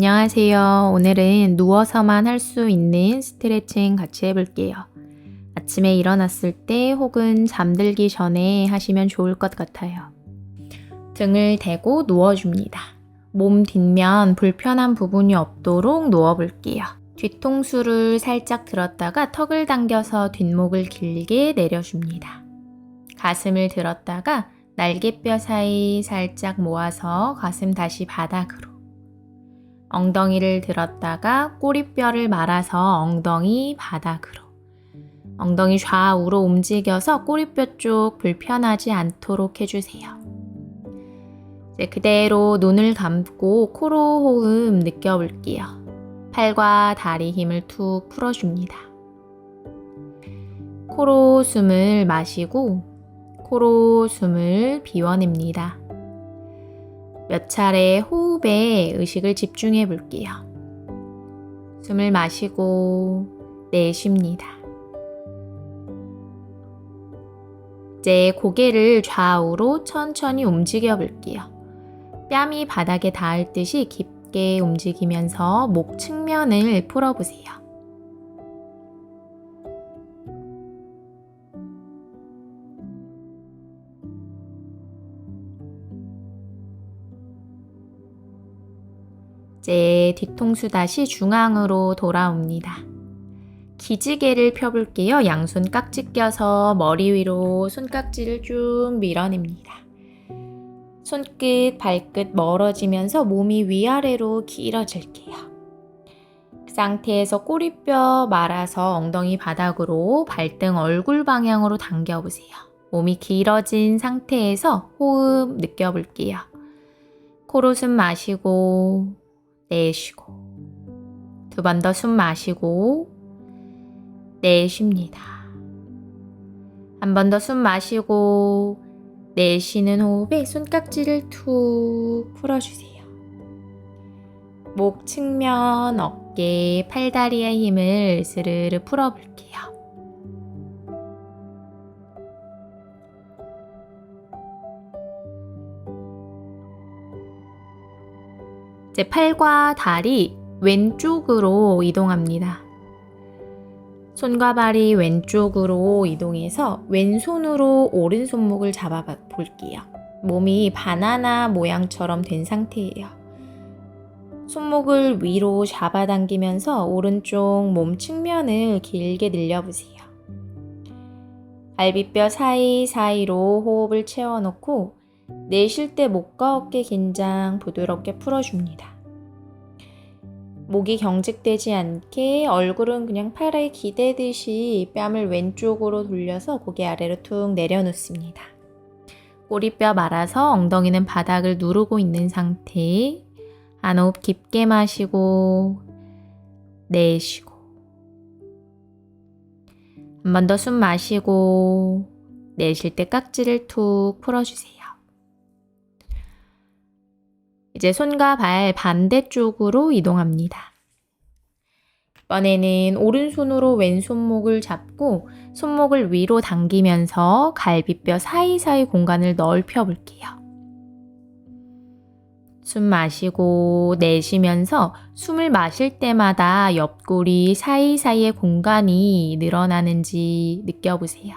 안녕하세요. 오늘은 누워서만 할 수 있는 스트레칭 같이 해볼게요. 아침에 일어났을 때 혹은 잠들기 전에 하시면 좋을 것 같아요. 등을 대고 누워줍니다. 몸 뒷면 불편한 부분이 없도록 누워볼게요. 뒤통수를 살짝 들었다가 턱을 당겨서 뒷목을 길게 내려줍니다. 가슴을 들었다가 날개뼈 사이 살짝 모아서 가슴 다시 바닥으로. 엉덩이를 들었다가 꼬리뼈를 말아서 엉덩이 바닥으로. 엉덩이 좌우로 움직여서 꼬리뼈 쪽 불편하지 않도록 해주세요. 이제 그대로 눈을 감고 코로 호흡 느껴볼게요. 팔과 다리 힘을 툭 풀어줍니다. 코로 숨을 마시고 코로 숨을 비워냅니다. 몇 차례 호흡에 의식을 집중해 볼게요. 숨을 마시고 내쉽니다. 이제 고개를 좌우로 천천히 움직여 볼게요. 뺨이 바닥에 닿을 듯이 깊게 움직이면서 목 측면을 풀어보세요. 이제 뒤통수 다시 중앙으로 돌아옵니다. 기지개를 펴볼게요. 양손 깍지 껴서 머리 위로 손깍지를 쭉 밀어냅니다. 손끝, 발끝 멀어지면서 몸이 위아래로 길어질게요. 그 상태에서 꼬리뼈 말아서 엉덩이 바닥으로 발등 얼굴 방향으로 당겨보세요. 몸이 길어진 상태에서 호흡 느껴볼게요. 코로 숨 마시고 내쉬고 두 번 더 숨 마시고 내쉽니다. 한 번 더 숨 마시고 내쉬는 호흡에 손깍지를 툭 풀어주세요. 목 측면, 어깨, 팔다리의 힘을 스르르 풀어볼게요. 이제 팔과 다리 왼쪽으로 이동합니다. 손과 발이 왼쪽으로 이동해서 왼손으로 오른손목을 잡아 볼게요. 몸이 바나나 모양처럼 된 상태예요. 손목을 위로 잡아당기면서 오른쪽 몸 측면을 길게 늘려보세요. 갈비뼈 사이사이로 호흡을 채워놓고 내쉴 때 목과 어깨 긴장 부드럽게 풀어줍니다. 목이 경직되지 않게 얼굴은 그냥 팔에 기대듯이 뺨을 왼쪽으로 돌려서 고개 아래로 툭 내려놓습니다. 꼬리뼈 말아서 엉덩이는 바닥을 누르고 있는 상태. 한 호흡 깊게 마시고 내쉬고 한 번 더 숨 마시고 내쉴 때 깍지를 툭 풀어주세요. 이제 손과 발 반대쪽으로 이동합니다. 이번에는 오른손으로 왼손목을 잡고 손목을 위로 당기면서 갈비뼈 사이사이 공간을 넓혀 볼게요. 숨 마시고 내쉬면서 숨을 마실 때마다 옆구리 사이사이의 공간이 늘어나는지 느껴보세요.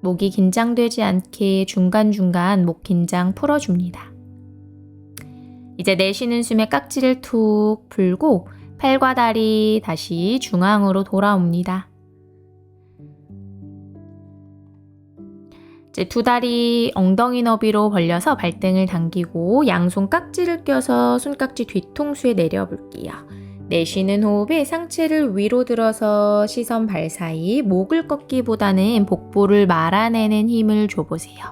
목이 긴장되지 않게 중간중간 목 긴장 풀어줍니다. 이제 내쉬는 숨에 깍지를 툭 풀고 팔과 다리 다시 중앙으로 돌아옵니다. 이제 두 다리 엉덩이 너비로 벌려서 발등을 당기고 양손 깍지를 껴서 손깍지 뒤통수에 내려볼게요. 내쉬는 호흡에 상체를 위로 들어서 시선 발 사이 목을 꺾기보다는 복부를 말아내는 힘을 줘보세요.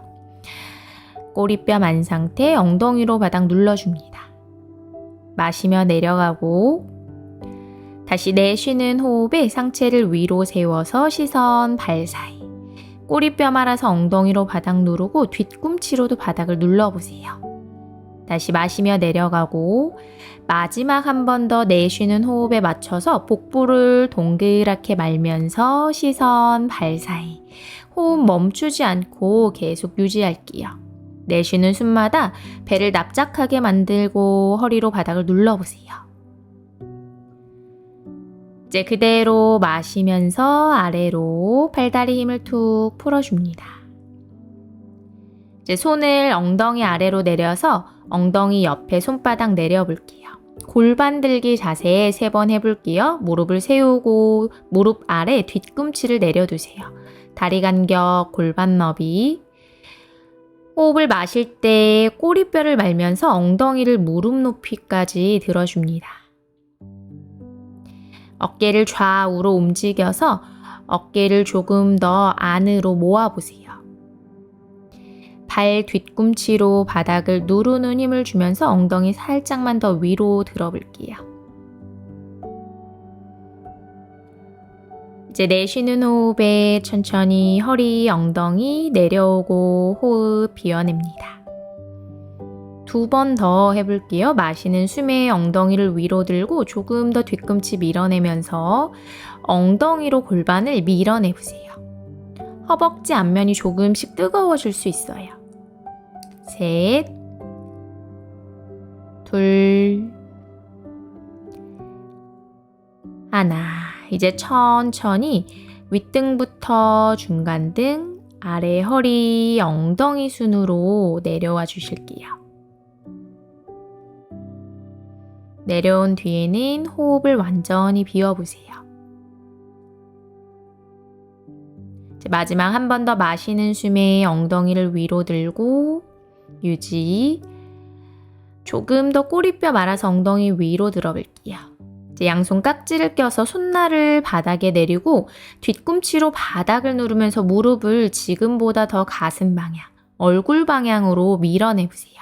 꼬리뼈 만 상태 엉덩이로 바닥 눌러줍니다. 마시며 내려가고 다시 내쉬는 호흡에 상체를 위로 세워서 시선 발 사이 꼬리뼈 말아서 엉덩이로 바닥 누르고 뒤꿈치로도 바닥을 눌러보세요. 다시 마시며 내려가고 마지막 한 번 더 내쉬는 호흡에 맞춰서 복부를 동그랗게 말면서 시선 발 사이 호흡 멈추지 않고 계속 유지할게요. 내쉬는 숨마다 배를 납작하게 만들고 허리로 바닥을 눌러보세요. 이제 그대로 마시면서 아래로 팔다리 힘을 툭 풀어줍니다. 이제 손을 엉덩이 아래로 내려서 엉덩이 옆에 손바닥 내려볼게요. 골반 들기 자세 3번 해볼게요. 무릎을 세우고 무릎 아래 뒤꿈치를 내려두세요. 다리 간격, 골반 너비. 호흡을 마실 때 꼬리뼈를 말면서 엉덩이를 무릎 높이까지 들어줍니다. 어깨를 좌우로 움직여서 어깨를 조금 더 안으로 모아보세요. 발 뒤꿈치로 바닥을 누르는 힘을 주면서 엉덩이 살짝만 더 위로 들어볼게요. 이제 내쉬는 호흡에 천천히 허리, 엉덩이 내려오고 호흡 비워냅니다. 2번 더 해볼게요. 마시는 숨에 엉덩이를 위로 들고 조금 더 뒤꿈치 밀어내면서 엉덩이로 골반을 밀어내보세요. 허벅지 앞면이 조금씩 뜨거워질 수 있어요. 3, 2, 1. 이제 천천히 윗등부터 중간등, 아래 허리, 엉덩이 순으로 내려와 주실게요. 내려온 뒤에는 호흡을 완전히 비워보세요. 마지막 한 번 더 마시는 숨에 엉덩이를 위로 들고 유지. 조금 더 꼬리뼈 말아서 엉덩이 위로 들어볼게요. 이제 양손 깍지를 껴서 손날을 바닥에 내리고 뒤꿈치로 바닥을 누르면서 무릎을 지금보다 더 가슴 방향, 얼굴 방향으로 밀어내보세요.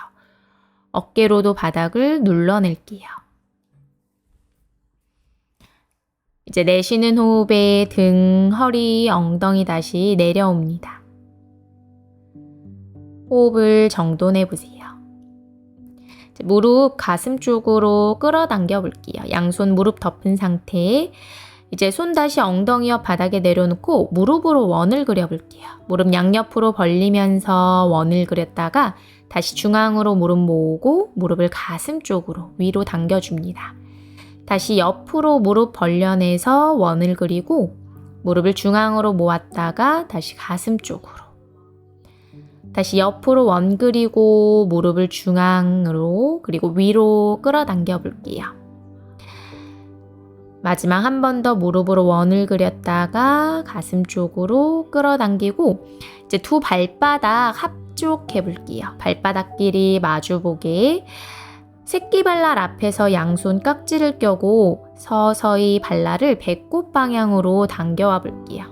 어깨로도 바닥을 눌러낼게요. 이제 내쉬는 호흡에 등, 허리, 엉덩이 다시 내려옵니다. 호흡을 정돈해보세요. 무릎 가슴 쪽으로 끌어당겨 볼게요. 양손 무릎 덮은 상태. 이제 손 다시 엉덩이 옆 바닥에 내려놓고 무릎으로 원을 그려볼게요. 무릎 양옆으로 벌리면서 원을 그렸다가 다시 중앙으로 무릎 모으고 무릎을 가슴 쪽으로 위로 당겨줍니다. 다시 옆으로 무릎 벌려내서 원을 그리고 무릎을 중앙으로 모았다가 다시 가슴 쪽으로. 다시 옆으로 원 그리고 무릎을 중앙으로 그리고 위로 끌어당겨 볼게요. 마지막 한 번 더 무릎으로 원을 그렸다가 가슴 쪽으로 끌어당기고 이제 두 발바닥 합족해 볼게요. 발바닥끼리 마주보게 새끼발랄 앞에서 양손 깍지를 껴고 서서히 발랄을 배꼽 방향으로 당겨와 볼게요.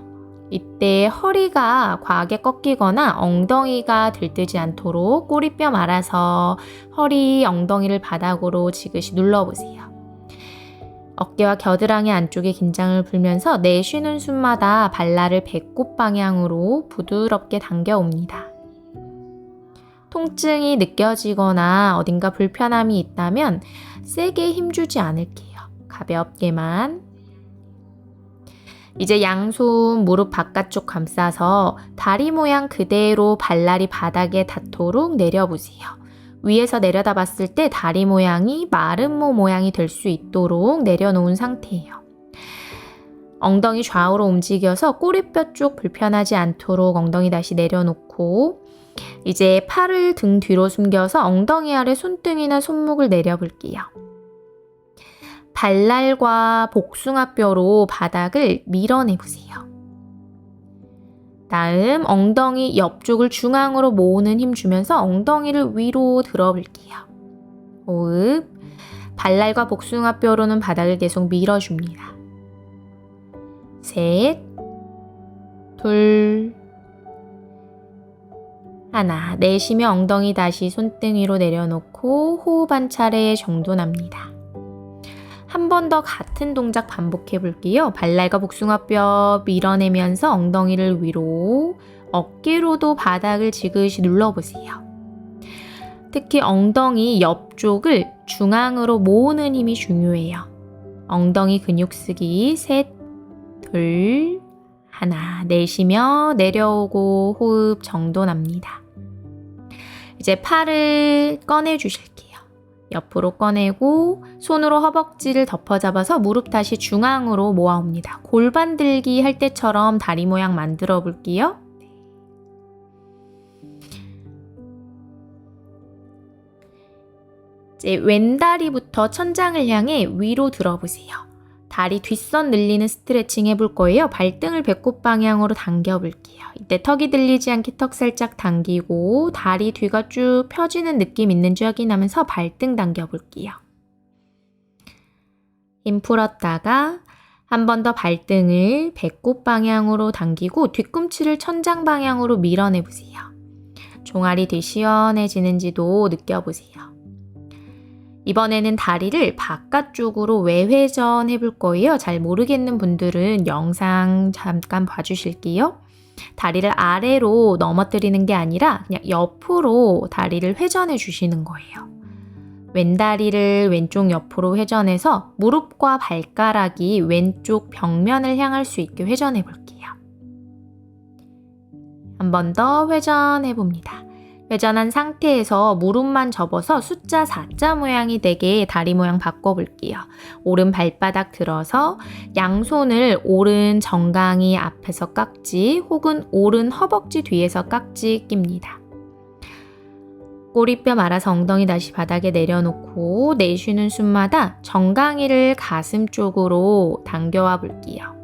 이때 허리가 과하게 꺾이거나 엉덩이가 들뜨지 않도록 꼬리뼈 말아서 허리, 엉덩이를 바닥으로 지그시 눌러보세요. 어깨와 겨드랑이 안쪽에 긴장을 풀면서 내쉬는 숨마다 발랄을 배꼽 방향으로 부드럽게 당겨옵니다. 통증이 느껴지거나 어딘가 불편함이 있다면 세게 힘주지 않을게요. 가볍게만. 이제 양손 무릎 바깥쪽 감싸서 다리 모양 그대로 발날이 바닥에 닿도록 내려보세요. 위에서 내려다 봤을 때 다리 모양이 마름모 모양이 될 수 있도록 내려놓은 상태예요. 엉덩이 좌우로 움직여서 꼬리뼈 쪽 불편하지 않도록 엉덩이 다시 내려놓고 이제 팔을 등 뒤로 숨겨서 엉덩이 아래 손등이나 손목을 내려볼게요. 발날과 복숭아뼈로 바닥을 밀어내보세요. 다음 엉덩이 옆쪽을 중앙으로 모으는 힘 주면서 엉덩이를 위로 들어볼게요. 호흡. 발날과 복숭아뼈로는 바닥을 계속 밀어줍니다. 3, 2, 1. 내쉬며 엉덩이 다시 손등 위로 내려놓고 호흡 한 차례 정돈합니다. 한 번 더 같은 동작 반복해 볼게요. 발날과 복숭아뼈 밀어내면서 엉덩이를 위로, 어깨로도 바닥을 지그시 눌러보세요. 특히 엉덩이 옆쪽을 중앙으로 모으는 힘이 중요해요. 엉덩이 근육 쓰기 3, 2, 1. 내쉬며 내려오고 호흡 정돈합니다. 이제 팔을 꺼내 주실게요. 옆으로 꺼내고 손으로 허벅지를 덮어 잡아서 무릎 다시 중앙으로 모아옵니다. 골반 들기 할 때처럼 다리 모양 만들어 볼게요. 이제 왼다리부터 천장을 향해 위로 들어보세요. 다리 뒷선 늘리는 스트레칭 해볼 거예요. 발등을 배꼽 방향으로 당겨 볼게요. 이때 턱이 들리지 않게 턱 살짝 당기고 다리 뒤가 쭉 펴지는 느낌 있는지 확인하면서 발등 당겨 볼게요. 힘 풀었다가 한 번 더 발등을 배꼽 방향으로 당기고 뒤꿈치를 천장 방향으로 밀어내 보세요. 종아리 뒤 시원해지는지도 느껴보세요. 이번에는 다리를 바깥쪽으로 외회전 해볼 거예요. 잘 모르겠는 분들은 영상 잠깐 봐주실게요. 다리를 아래로 넘어뜨리는 게 아니라 그냥 옆으로 다리를 회전해 주시는 거예요. 왼다리를 왼쪽 옆으로 회전해서 무릎과 발가락이 왼쪽 벽면을 향할 수 있게 회전해 볼게요. 한 번 더 회전해 봅니다. 회전한 상태에서 무릎만 접어서 숫자 4자 모양이 되게 다리 모양 바꿔볼게요. 오른 발바닥 들어서 양손을 오른 정강이 앞에서 깍지 혹은 오른 허벅지 뒤에서 깍지 낍니다. 꼬리뼈 말아서 엉덩이 다시 바닥에 내려놓고 내쉬는 숨마다 정강이를 가슴 쪽으로 당겨와 볼게요.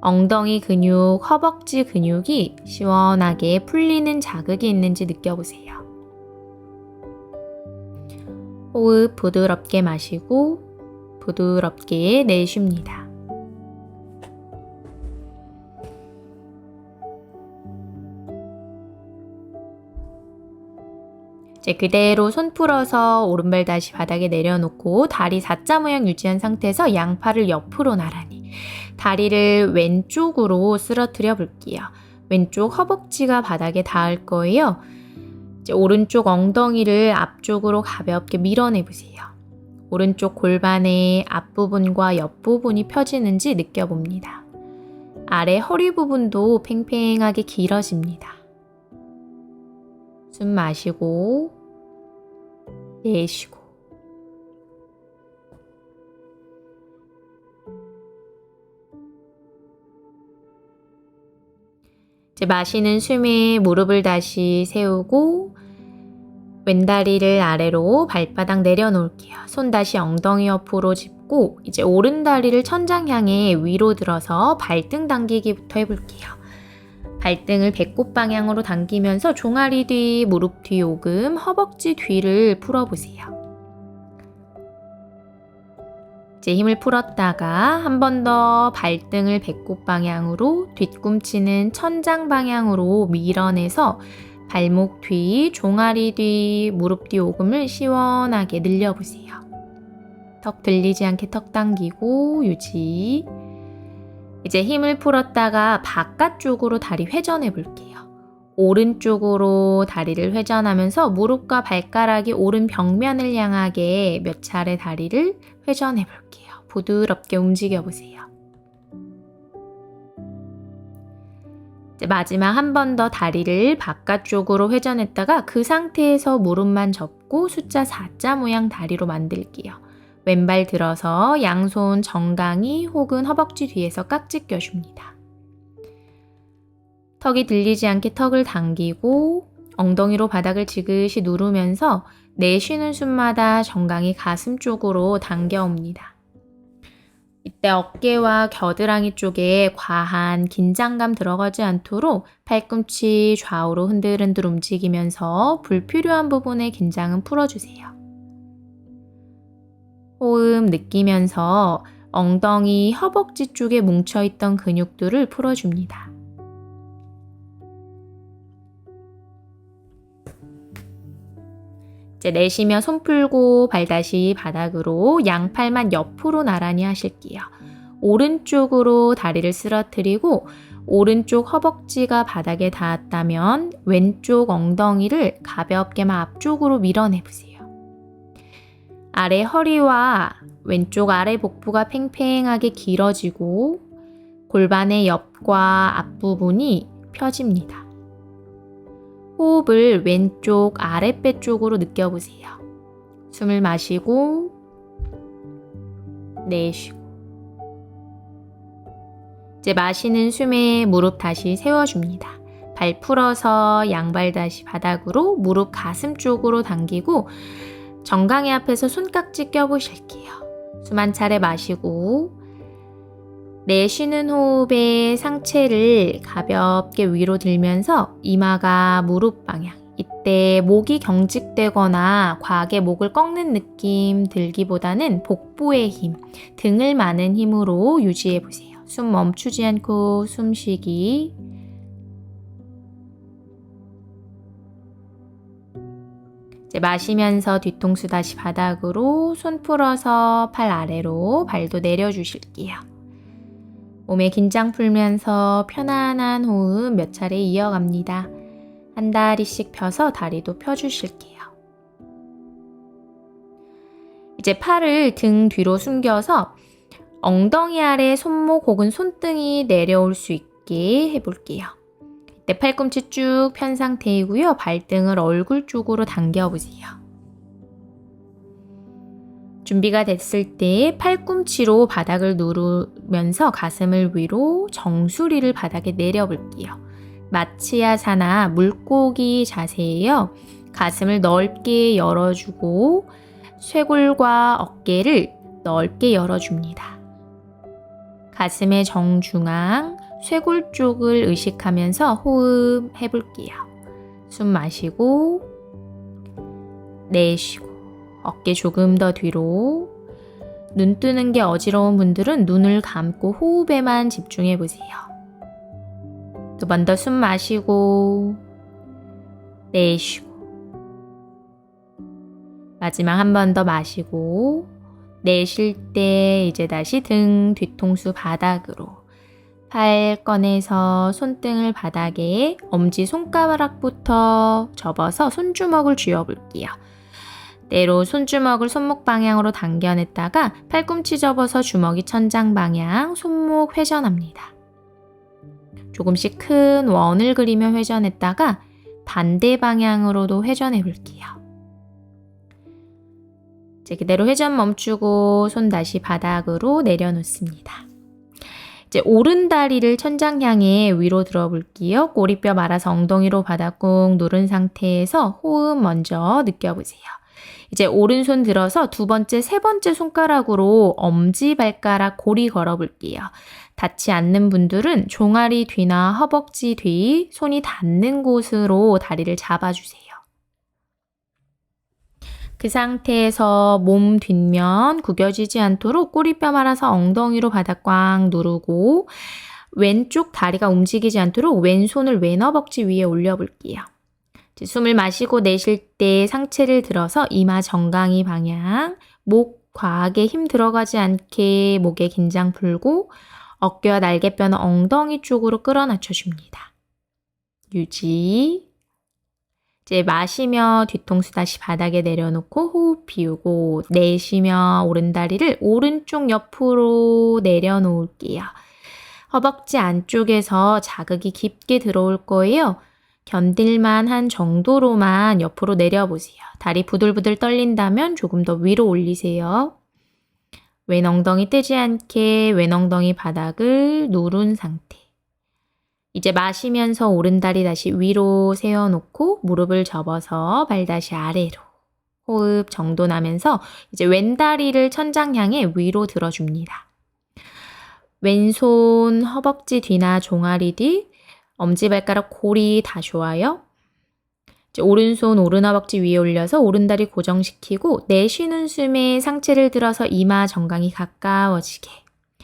엉덩이 근육, 허벅지 근육이 시원하게 풀리는 자극이 있는지 느껴보세요. 호흡 부드럽게 마시고 부드럽게 내쉽니다. 이제 그대로 손 풀어서 오른발 다시 바닥에 내려놓고 다리 4자 모양 유지한 상태에서 양팔을 옆으로 나란히 다리를 왼쪽으로 쓰러뜨려 볼게요. 왼쪽 허벅지가 바닥에 닿을 거예요. 이제 오른쪽 엉덩이를 앞쪽으로 가볍게 밀어내 보세요. 오른쪽 골반의 앞부분과 옆부분이 펴지는지 느껴봅니다. 아래 허리 부분도 팽팽하게 길어집니다. 숨 마시고 내쉬고 이제 마시는 숨에 무릎을 다시 세우고 왼다리를 아래로 발바닥 내려놓을게요. 손 다시 엉덩이 옆으로 짚고 이제 오른 다리를 천장 향해 위로 들어서 발등 당기기부터 해볼게요. 발등을 배꼽 방향으로 당기면서 종아리 뒤, 무릎 뒤 오금, 허벅지 뒤를 풀어보세요. 이제 힘을 풀었다가 한 번 더 발등을 배꼽 방향으로, 뒤꿈치는 천장 방향으로 밀어내서 발목 뒤, 종아리 뒤, 무릎 뒤 오금을 시원하게 늘려보세요. 턱 들리지 않게 턱 당기고 유지. 이제 힘을 풀었다가 바깥쪽으로 다리 회전해 볼게요. 오른쪽으로 다리를 회전하면서 무릎과 발가락이 오른 벽면을 향하게 몇 차례 다리를 회전해 볼게요. 부드럽게 움직여 보세요. 이제 마지막 한 번 더 다리를 바깥쪽으로 회전했다가 그 상태에서 무릎만 접고 숫자 4자 모양 다리로 만들게요. 왼발 들어서 양손 정강이 혹은 허벅지 뒤에서 깍지 껴줍니다. 턱이 들리지 않게 턱을 당기고 엉덩이로 바닥을 지그시 누르면서 내쉬는 숨마다 정강이 가슴 쪽으로 당겨옵니다. 이때 어깨와 겨드랑이 쪽에 과한 긴장감 들어가지 않도록 팔꿈치 좌우로 흔들흔들 움직이면서 불필요한 부분의 긴장은 풀어주세요. 호흡 느끼면서 엉덩이, 허벅지 쪽에 뭉쳐있던 근육들을 풀어줍니다. 이제 내쉬며 손 풀고 발 다시 바닥으로 양팔만 옆으로 나란히 하실게요. 오른쪽으로 다리를 쓰러뜨리고 오른쪽 허벅지가 바닥에 닿았다면 왼쪽 엉덩이를 가볍게만 앞쪽으로 밀어내보세요. 아래 허리와 왼쪽 아래 복부가 팽팽하게 길어지고 골반의 옆과 앞부분이 펴집니다. 호흡을 왼쪽 아랫배 쪽으로 느껴보세요. 숨을 마시고 내쉬고. 이제 마시는 숨에 무릎 다시 세워줍니다. 발 풀어서 양발 다시 바닥으로, 무릎 가슴 쪽으로 당기고 정강이 앞에서 손깍지 껴보실게요. 숨 한 차례 마시고 내쉬는 호흡에 상체를 가볍게 위로 들면서 이마가 무릎 방향. 이때 목이 경직되거나 과하게 목을 꺾는 느낌 들기보다는 복부의 힘, 등을 마는 힘으로 유지해보세요. 숨 멈추지 않고 숨쉬기. 이제 마시면서 뒤통수 다시 바닥으로, 손 풀어서 팔 아래로 발도 내려주실게요. 몸에 긴장 풀면서 편안한 호흡 몇 차례 이어갑니다. 한 다리씩 펴서 다리도 펴주실게요. 이제 팔을 등 뒤로 숨겨서 엉덩이 아래 손목 혹은 손등이 내려올 수 있게 해볼게요. 이때 팔꿈치 쭉 편 상태이고요. 발등을 얼굴 쪽으로 당겨보세요. 준비가 됐을 때 팔꿈치로 바닥을 누르면서 가슴을 위로, 정수리를 바닥에 내려볼게요. 마츠야사나 물고기 자세예요. 가슴을 넓게 열어주고 쇄골과 어깨를 넓게 열어줍니다. 가슴의 정중앙, 쇄골 쪽을 의식하면서 호흡 해볼게요. 숨 마시고 내쉬고, 어깨 조금 더 뒤로. 눈 뜨는 게 어지러운 분들은 눈을 감고 호흡에만 집중해 보세요. 두 번 더 숨 마시고 내쉬고, 마지막 한 번 더 마시고 내쉴 때 이제 다시 등 뒤통수 바닥으로, 팔 꺼내서 손등을 바닥에 엄지손가락부터 접어서 손주먹을 쥐어볼게요. 때로 손주먹을 손목 방향으로 당겨냈다가 팔꿈치 접어서 주먹이 천장 방향, 손목 회전합니다. 조금씩 큰 원을 그리며 회전했다가 반대 방향으로도 회전해 볼게요. 이제 그대로 회전 멈추고 손 다시 바닥으로 내려놓습니다. 이제 오른 다리를 천장 향해 위로 들어볼게요. 꼬리뼈 말아서 엉덩이로 바닥 꾹 누른 상태에서 호흡 먼저 느껴보세요. 이제 오른손 들어서 두 번째, 세 번째 손가락으로 엄지발가락 고리 걸어볼게요. 닿지 않는 분들은 종아리 뒤나 허벅지 뒤, 손이 닿는 곳으로 다리를 잡아주세요. 그 상태에서 몸 뒷면 구겨지지 않도록 꼬리뼈 말아서 엉덩이로 바닥 꽉 누르고 왼쪽 다리가 움직이지 않도록 왼손을 왼허벅지 위에 올려볼게요. 숨을 마시고 내쉴 때 상체를 들어서 이마 정강이 방향, 목 과하게 힘 들어가지 않게 목에 긴장 풀고 어깨와 날개뼈는 엉덩이 쪽으로 끌어낮춰줍니다. 유지. 이제 마시며 뒤통수 다시 바닥에 내려놓고 호흡 비우고, 내쉬며 오른다리를 오른쪽 옆으로 내려놓을게요. 허벅지 안쪽에서 자극이 깊게 들어올 거예요. 견딜만 한 정도로만 옆으로 내려보세요. 다리 부들부들 떨린다면 조금 더 위로 올리세요. 왼 엉덩이 뜨지 않게 왼 엉덩이 바닥을 누른 상태. 이제 마시면서 오른다리 다시 위로 세워놓고 무릎을 접어서 발 다시 아래로. 호흡 정돈하면서 이제 왼다리를 천장 향해 위로 들어줍니다. 왼손 허벅지 뒤나 종아리 뒤, 엄지발가락 고리 다 좋아요. 이제 오른손 오른허벅지 위에 올려서 오른다리 고정시키고 내쉬는 숨에 상체를 들어서 이마 정강이 가까워지게,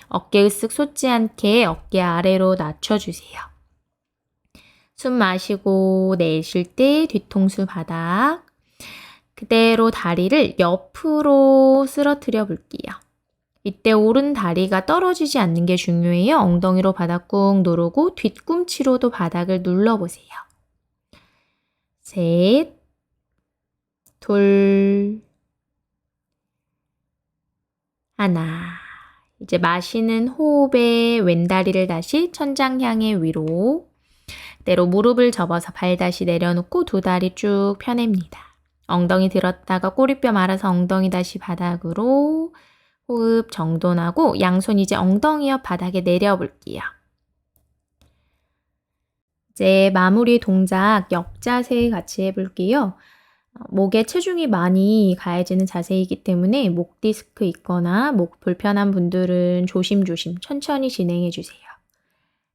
어깨 으쓱 솟지 않게 어깨 아래로 낮춰주세요. 숨 마시고 내쉴 때 뒤통수 바닥, 그대로 다리를 옆으로 쓰러뜨려 볼게요. 이때 오른 다리가 떨어지지 않는 게 중요해요. 엉덩이로 바닥 꾹 누르고 뒤꿈치로도 바닥을 눌러보세요. 셋, 둘, 하나. 이제 마시는 호흡에 왼다리를 다시 천장 향해 위로, 때로 무릎을 접어서 발 다시 내려놓고 두 다리 쭉 펴냅니다. 엉덩이 들었다가 꼬리뼈 말아서 엉덩이 다시 바닥으로 호흡 정돈하고 양손 이제 엉덩이 옆 바닥에 내려볼게요. 이제 마무리 동작 역자세 같이 해볼게요. 목에 체중이 많이 가해지는 자세이기 때문에 목 디스크 있거나 목 불편한 분들은 조심조심 천천히 진행해 주세요.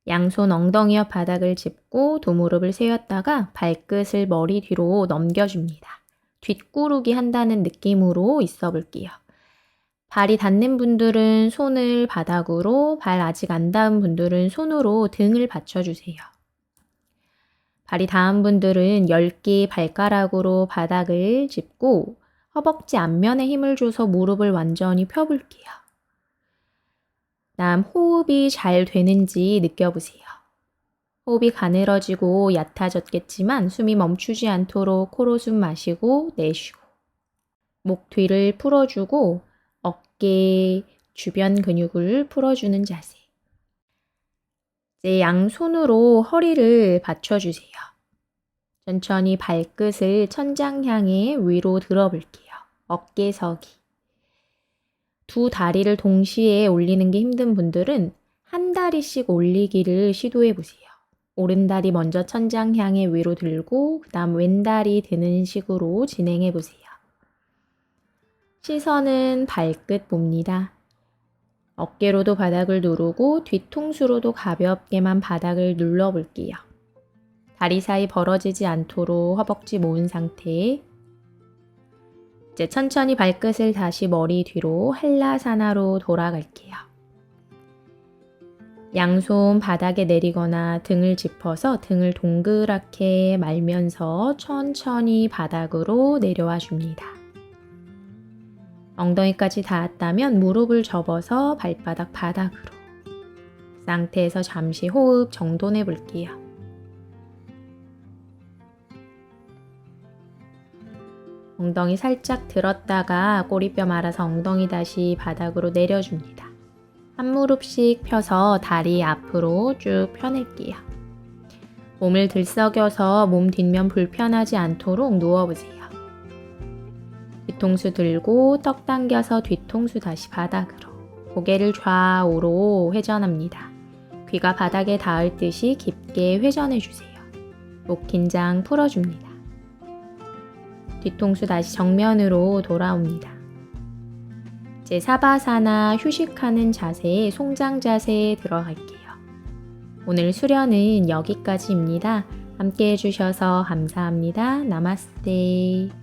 양손 엉덩이 옆 바닥을 짚고 두 무릎을 세웠다가 발끝을 머리 뒤로 넘겨줍니다. 뒷구르기 한다는 느낌으로 있어 볼게요. 발이 닿는 분들은 손을 바닥으로, 발 아직 안 닿은 분들은 손으로 등을 받쳐주세요. 발이 닿은 분들은 10개의 발가락으로 바닥을 짚고 허벅지 앞면에 힘을 줘서 무릎을 완전히 펴볼게요. 다음 호흡이 잘 되는지 느껴보세요. 호흡이 가늘어지고 얕아졌겠지만 숨이 멈추지 않도록 코로 숨 마시고 내쉬고 목 뒤를 풀어주고 어깨 주변 근육을 풀어주는 자세. 이제 양손으로 허리를 받쳐주세요. 천천히 발끝을 천장 향해 위로 들어볼게요. 어깨 서기. 두 다리를 동시에 올리는 게 힘든 분들은 한 다리씩 올리기를 시도해 보세요. 오른 다리 먼저 천장 향해 위로 들고 그 다음 왼 다리 드는 식으로 진행해 보세요. 시선은 발끝 봅니다. 어깨로도 바닥을 누르고 뒤통수로도 가볍게만 바닥을 눌러볼게요. 다리 사이 벌어지지 않도록 허벅지 모은 상태. 이제 천천히 발끝을 다시 머리 뒤로 한라사나로 돌아갈게요. 양손 바닥에 내리거나 등을 짚어서 등을 동그랗게 말면서 천천히 바닥으로 내려와 줍니다. 엉덩이까지 닿았다면 무릎을 접어서 발바닥 바닥으로. 그 상태에서 잠시 호흡 정돈해 볼게요. 엉덩이 살짝 들었다가 꼬리뼈 말아서 엉덩이 다시 바닥으로 내려줍니다. 한 무릎씩 펴서 다리 앞으로 쭉 펴낼게요. 몸을 들썩여서 몸 뒷면 불편하지 않도록 누워보세요. 뒤통수 들고 떡 당겨서 뒤통수 다시 바닥으로. 고개를 좌우로 회전합니다. 귀가 바닥에 닿을 듯이 깊게 회전해주세요. 목 긴장 풀어줍니다. 뒤통수 다시 정면으로 돌아옵니다. 이제 사바사나 휴식하는 자세에 송장 자세에 들어갈게요. 오늘 수련은 여기까지입니다. 함께 해주셔서 감사합니다. 나마스테.